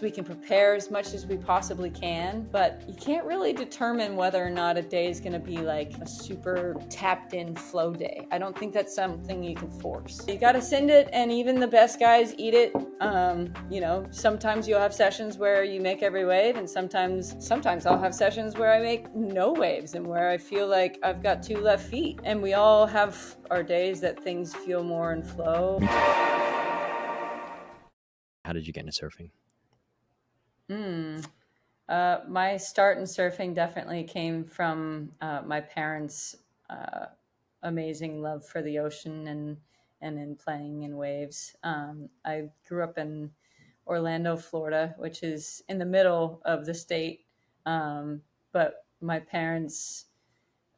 We can prepare as much as we possibly can, but you can't really determine whether or not a day is going to be like a super tapped in flow day. I don't think that's something you can force. You got to send it, and even the best guys eat it. Sometimes you'll have sessions where you make every wave, and sometimes I'll have sessions where I make no waves and where I feel like I've got 2 left feet. And we all have our days that things feel more in flow. How did you get into surfing? My start in surfing definitely came from my parents' amazing love for the ocean and in playing in waves. I grew up in Orlando, Florida, which is in the middle of the state, but my parents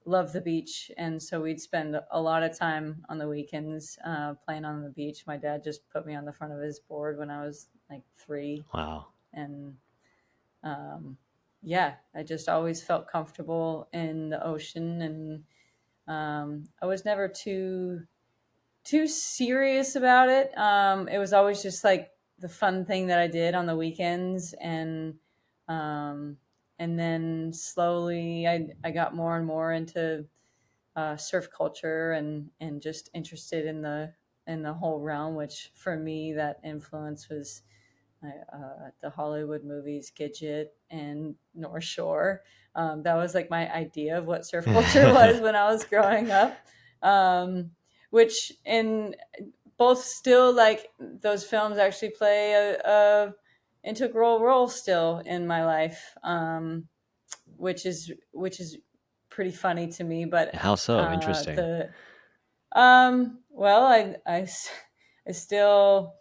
love the beach, and so we'd spend a lot of time on the weekends playing on the beach. My dad just put me on the front of his board when I was like 3. Wow. And I just always felt comfortable in the ocean, and I was never too serious about it. It was always just like the fun thing that I did on the weekends, and then slowly I got more and more into surf culture and just interested in the whole realm, which for me that influence was the Hollywood movies Gidget and North Shore. That was like my idea of what surf culture was when I was growing up, which in both still like those films actually play a integral role still in my life, which is pretty funny to me. But How so? Interesting. Well, I still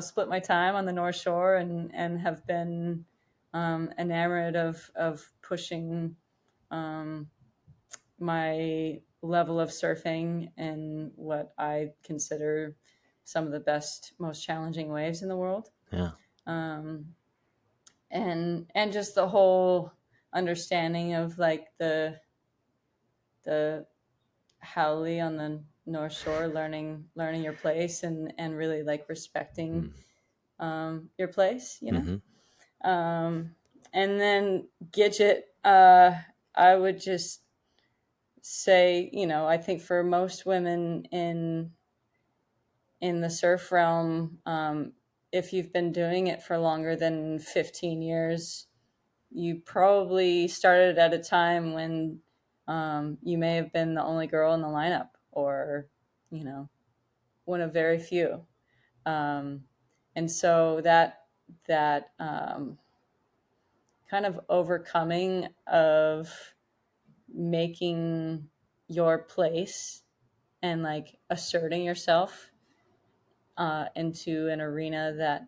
split my time on the North Shore and have been enamored of pushing my level of surfing in what I consider some of the best, most challenging waves in the world. Yeah. And just the whole understanding of like the haole on the North Shore, learning your place and really like respecting your place, and then Gidget, I would just say, I think for most women in the surf realm, if you've been doing it for longer than 15 years, you probably started at a time when you may have been the only girl in the lineup, or one of very few. And so that kind of overcoming of making your place and like asserting yourself into an arena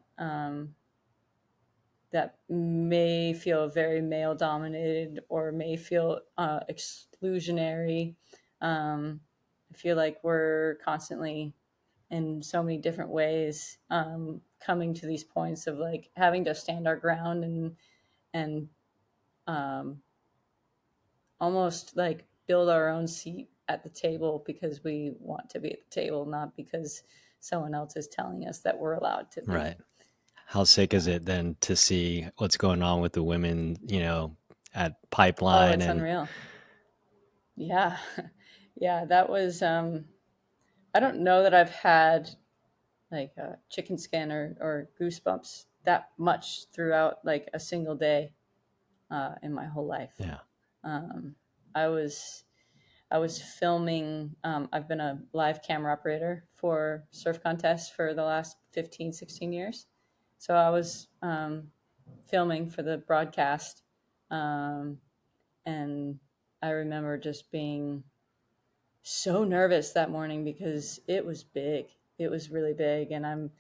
that may feel very male dominated or may feel exclusionary. I feel like we're constantly in so many different ways coming to these points of like having to stand our ground and almost like build our own seat at the table because we want to be at the table, not because someone else is telling us that we're allowed to be. Right. How sick is it then to see what's going on with the women, at Pipeline? Oh, it's unreal. Yeah. Yeah, that was I don't know that I've had like a chicken skin or goosebumps that much throughout like a single day in my whole life. Yeah. I was filming. I've been a live camera operator for surf contests for the last 15, 16 years. So I was filming for the broadcast. And I remember just being so nervous that morning because it was big. It was really big. And I'm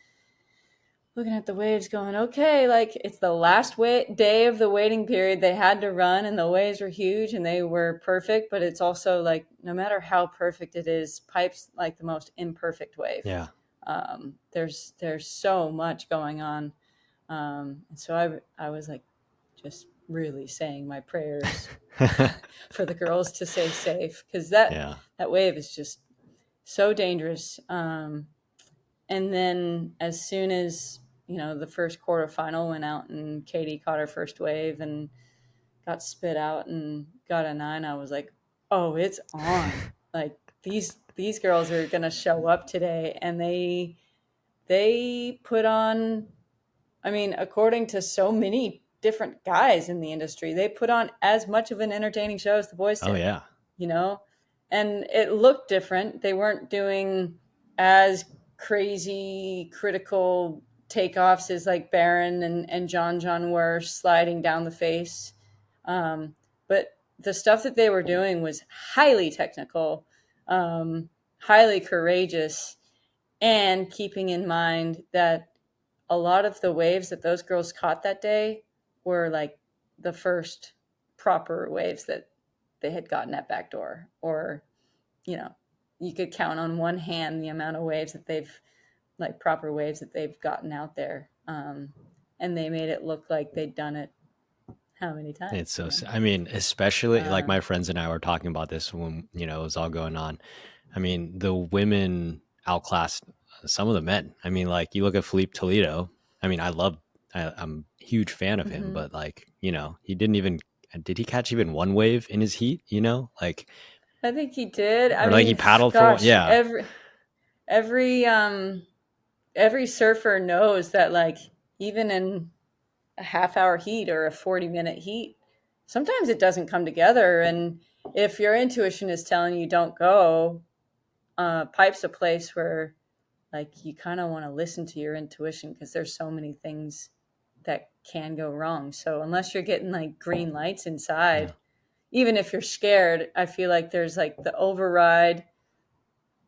looking at the waves going, okay, like it's the last day of the waiting period. They had to run and the waves were huge and they were perfect. But it's also like, no matter how perfect it is, Pipe's like the most imperfect wave. Yeah. There's so much going on. And so I was like just really saying my prayers for the girls to stay safe, because that wave is just so dangerous. And then as soon as the first quarterfinal went out and Katie caught her first wave and got spit out and got a 9, I was like, oh, it's on. Like these girls are gonna show up today, and they put on. I mean, according to so many different guys in the industry, they put on as much of an entertaining show as the boys Oh did. yeah. You know, and it looked different. They weren't doing as crazy critical takeoffs as like Baron and John were sliding down the face. But the stuff that they were doing was highly technical, highly courageous, and keeping in mind that a lot of the waves that those girls caught that day were like the first proper waves that they had gotten at backdoor, or you could count on one hand the amount of waves that they've like proper waves that they've gotten out there, and they made it look like they'd done it how many times. It's so, I mean, especially like my friends and I were talking about this when, it was all going on. I mean, the women outclassed some of the men. I mean, like you look at Felipe Toledo. I mean, I'm a huge fan of him, but like, he did he catch even one wave in his heat, like, I think he did. I or like mean, he paddled gosh, for, yeah. every surfer knows that, like, even in a half-hour heat or a 40-minute heat, sometimes it doesn't come together. And if your intuition is telling you don't go, pipe's a place where, like, you kind of want to listen to your intuition, because there's so many things that can go wrong. So unless you're getting like green lights inside, Yeah. even if you're scared, I feel like there's like the override,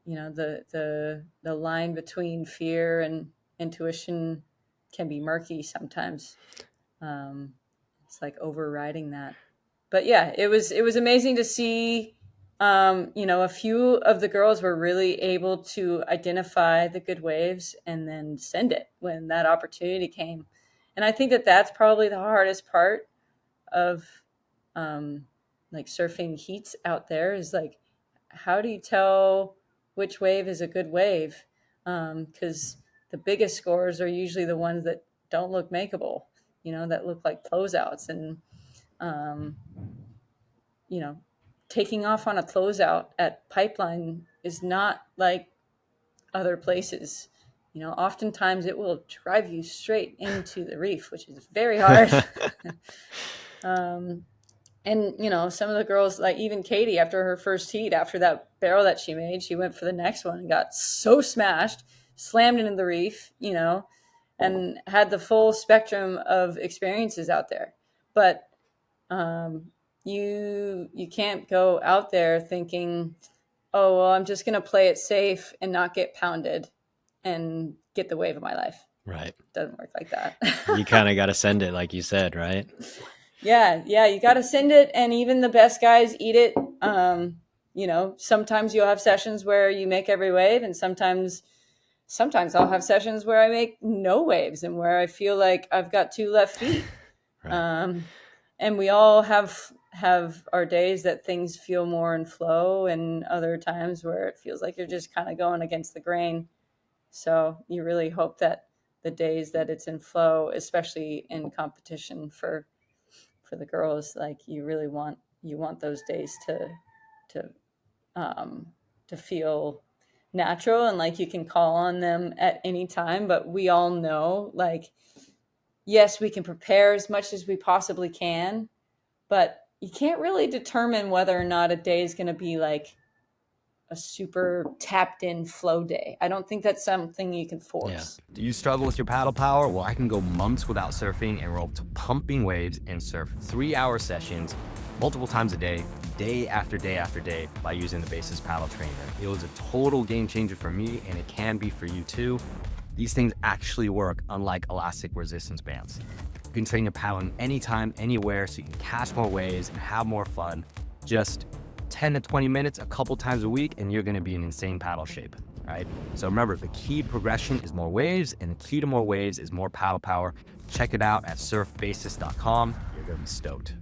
the line between fear and intuition can be murky sometimes. It's like overriding that. But yeah, it was amazing to see. A few of the girls were really able to identify the good waves and then send it when that opportunity came. And I think that that's probably the hardest part of like surfing heats out there, is like, how do you tell which wave is a good wave? Because the biggest scores are usually the ones that don't look makeable, that look like closeouts. And, taking off on a closeout at Pipeline is not like other places. Oftentimes it will drive you straight into the reef, which is very hard. And, some of the girls, like even Katie, after her first heat, after that barrel that she made, she went for the next one and got so smashed, slammed into the reef, and had the full spectrum of experiences out there. But you can't go out there thinking, oh, well, I'm just going to play it safe and not get pounded and get the wave of my life. Right. It doesn't work like that. You kind of got to send it, like you said, right? Yeah, you got to send it, and even the best guys eat it. Sometimes you'll have sessions where you make every wave, and sometimes I'll have sessions where I make no waves and where I feel like I've got 2 left feet. Right. And we all have our days that things feel more in flow, and other times where it feels like you're just kind of going against the grain. So you really hope that the days that it's in flow, especially in competition for the girls, like you want those days to feel natural, and like you can call on them at any time. But we all know, like, yes, we can prepare as much as we possibly can, but you can't really determine whether or not a day is going to be like a super tapped in flow day. I don't think that's something you can force. Yeah. Do you struggle with your paddle power? Well, I can go months without surfing and roll to pumping waves and surf 3-hour sessions multiple times a day after day after day, by using the Basis Paddle Trainer. It was a total game changer for me, and it can be for you too. These things actually work, unlike elastic resistance bands. You can train your paddling anytime, anywhere, so you can catch more waves and have more fun. Just 10 to 20 minutes a couple times a week, and you're going to be in insane paddle shape, right? So remember, the key to progression is more waves, and the key to more waves is more paddle power. Check it out at surfbasis.com. You're going to be stoked.